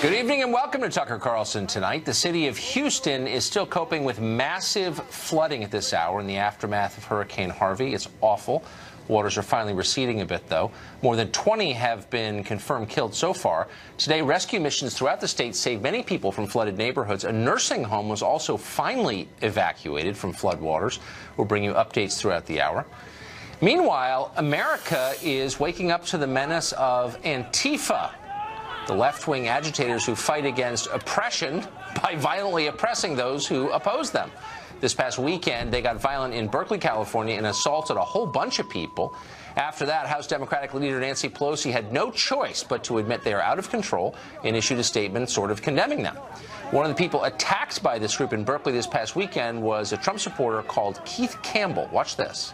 Good evening and welcome to Tucker Carlson Tonight. The city of Houston is still coping with massive flooding at this hour in the aftermath of Hurricane Harvey. It's awful. Waters are finally receding a bit, though. More than 20 have been confirmed killed so far. Today, rescue missions throughout the state saved many people from flooded neighborhoods. A nursing home was also finally evacuated from floodwaters. We'll bring you updates throughout the hour. Meanwhile, America is waking up to the menace of Antifa, the left-wing agitators who fight against oppression by violently oppressing those who oppose them. This past weekend, they got violent in Berkeley, California, and assaulted a whole bunch of people. After that, House Democratic leader Nancy Pelosi had no choice but to admit they are out of control and issued a statement sort of condemning them. One of the people attacked by this group in Berkeley this past weekend was a Trump supporter called Kieth Campbell. Watch this.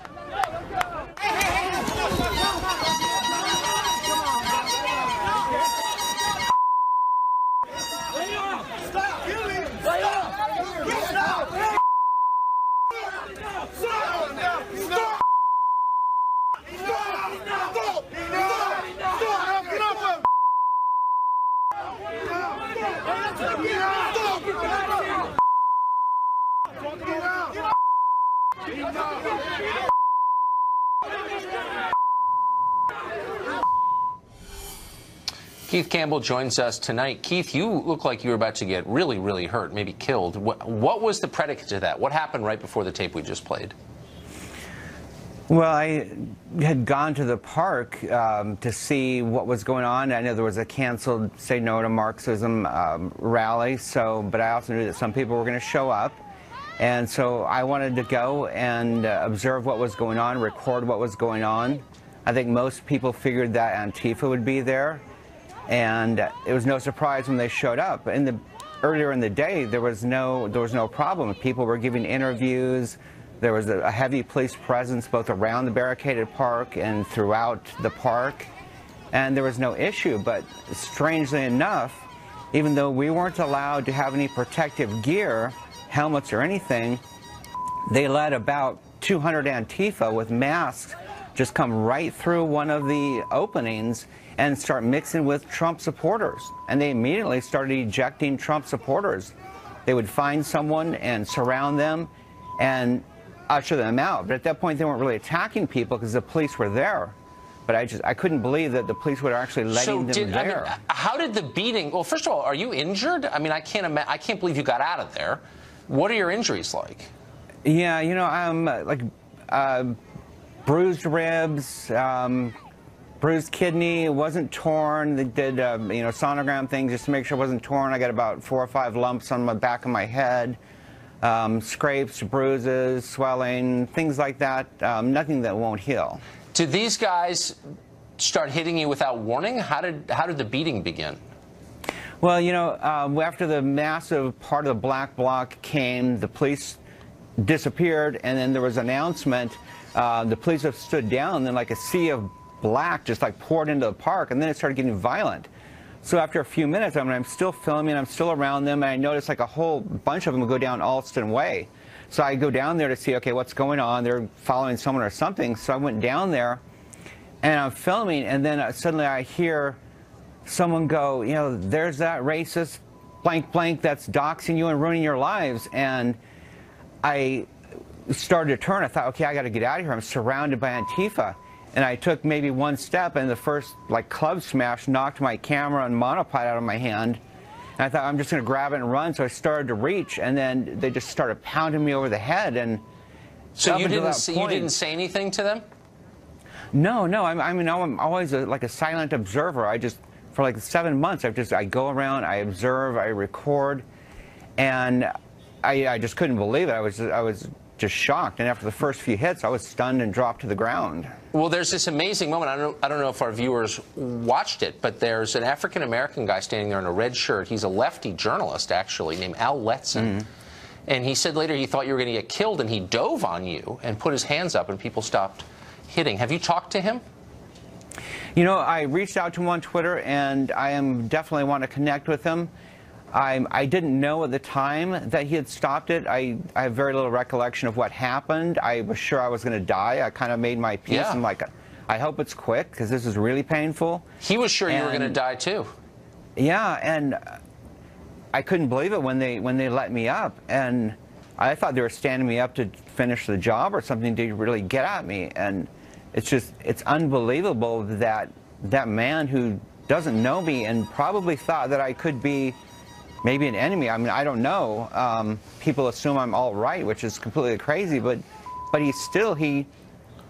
Kieth Campbell joins us tonight. Kieth, you look like you were about to get really, really hurt, maybe killed. What was the predicate to that? What happened right before the tape we just played? Well, I had gone to the park to see what was going on. I know there was a canceled Say No to Marxism rally, but I also knew that some people were going to show up. And so I wanted to go and observe what was going on, record what was going on. I think most people figured that Antifa would be there. And it was no surprise when they showed up. Earlier in the day, there was no problem. People were giving interviews. There was a heavy police presence both around the barricaded park and throughout the park, and there was no issue. But strangely enough, even though we weren't allowed to have any protective gear, helmets or anything, they let about 200 Antifa with masks just come right through one of the openings and start mixing with Trump supporters. And they immediately started ejecting Trump supporters. They would find someone and surround them and usher them out. But at that point, they weren't really attacking people because the police were there. But I couldn't believe that the police were actually letting them there. I mean, how did the beating? Well, first of all, are you injured? I mean, I can't believe you got out of there. What are your injuries like? Yeah, you know, I'm like bruised ribs. Bruised kidney. It wasn't torn. They did, sonogram things just to make sure it wasn't torn. I got about 4 or 5 lumps on the back of my head, scrapes, bruises, swelling, things like that. Nothing that won't heal. Did these guys start hitting you without warning? How did the beating begin? Well, you know, after the massive part of the black bloc came, the police disappeared, and then there was an announcement. The police have stood down, and then like a sea of black just like poured into the park, and then it started getting violent. So after a few minutes, I'm still filming, I'm still around them, and I noticed like a whole bunch of them would go down Alston Way. So I go down there to see, okay, what's going on? They're following someone or something. So I went down there, and I'm filming, and then suddenly I hear someone go, you know, there's that racist blank blank that's doxing you and ruining your lives. And I started to turn. I thought, okay, I got to get out of here. I'm surrounded by Antifa. And I took maybe one step, and the first like club smash knocked my camera and monopod out of my hand. And I thought, I'm just going to grab it and run. So I started to reach, and then they just started pounding me over the head. And so you didn't say anything to them? No. I mean, I'm always like a silent observer. For like 7 months, I go around, I observe, I record, and I just couldn't believe it. I was just shocked, and after the first few hits, I was stunned and dropped to the ground. Well, there's this amazing moment. I don't know if our viewers watched it, but there's an African-American guy standing there in a red shirt. He's a lefty journalist, actually, named Al Letson. And he said later he thought you were going to get killed, and he dove on you and put his hands up, and people stopped hitting. Have you talked to him? You know, I reached out to him on Twitter, and I definitely want to connect with him. I didn't know at the time that he had stopped it. I have very little recollection of what happened. I was sure I was going to die. I kind of made my peace. Yeah. I'm like, I hope it's quick because this is really painful. He was sure you were going to die too. Yeah, and I couldn't believe it when they let me up, and I thought they were standing me up to finish the job or something to really get at me. And it's unbelievable that that man who doesn't know me and probably thought that I could be maybe an enemy. I mean, I don't know. People assume I'm all right, which is completely crazy, but he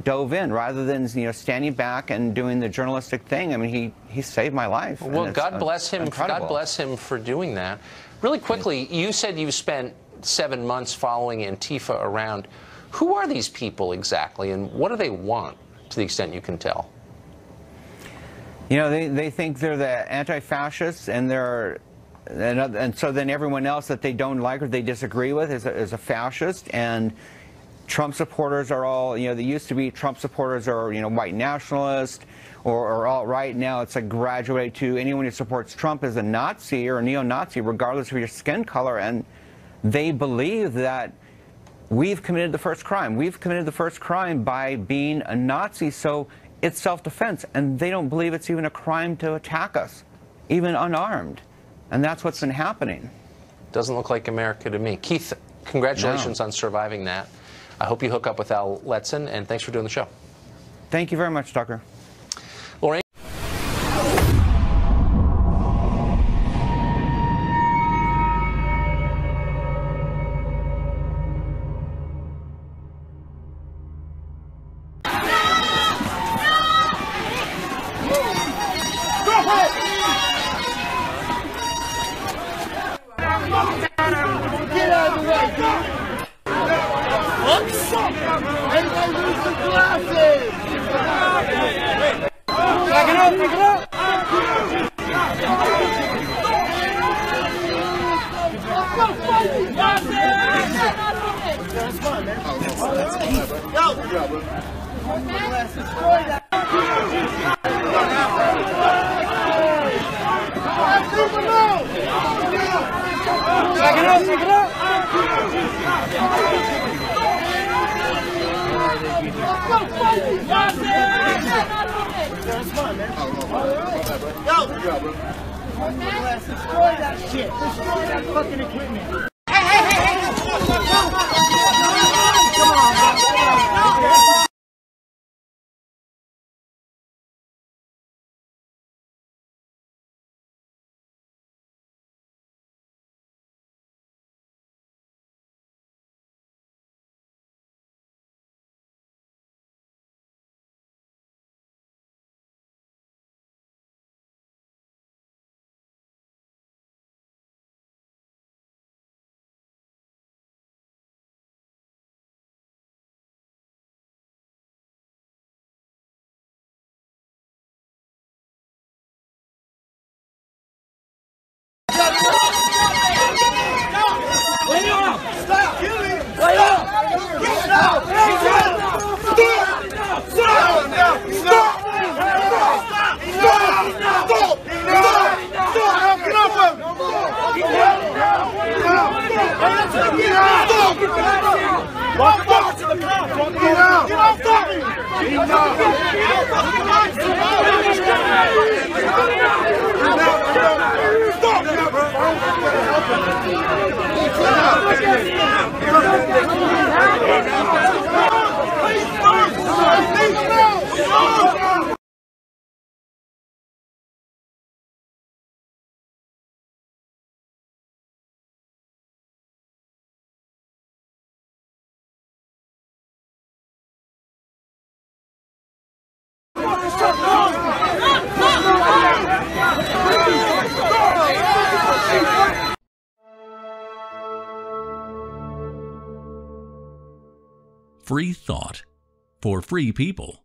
dove in rather than, you know, standing back and doing the journalistic thing. I mean, he saved my life. Well, God bless him. Incredible. God bless him for doing that. Really quickly, you said you spent 7 months following Antifa around. Who are these people exactly, and what do they want, to the extent you can tell? You know, they think they're the anti-fascists, and so then everyone else that they don't like or they disagree with is a fascist. And Trump supporters are all, you know, they used to be Trump supporters are, you know, white nationalists or alt-right. Now it's like graduated to anyone who supports Trump is a Nazi or a neo-Nazi, regardless of your skin color. And they believe that we've committed the first crime. We've committed the first crime by being a Nazi, so it's self-defense. And they don't believe it's even a crime to attack us, even unarmed. And that's what's been happening. Doesn't look like America to me. Kieth, congratulations on surviving that. I hope you hook up with Al Letson, and thanks for doing the show. Thank you very much, Tucker. Lorraine. Destroy that shit. Destroy that fucking equipment. Free thought for free people.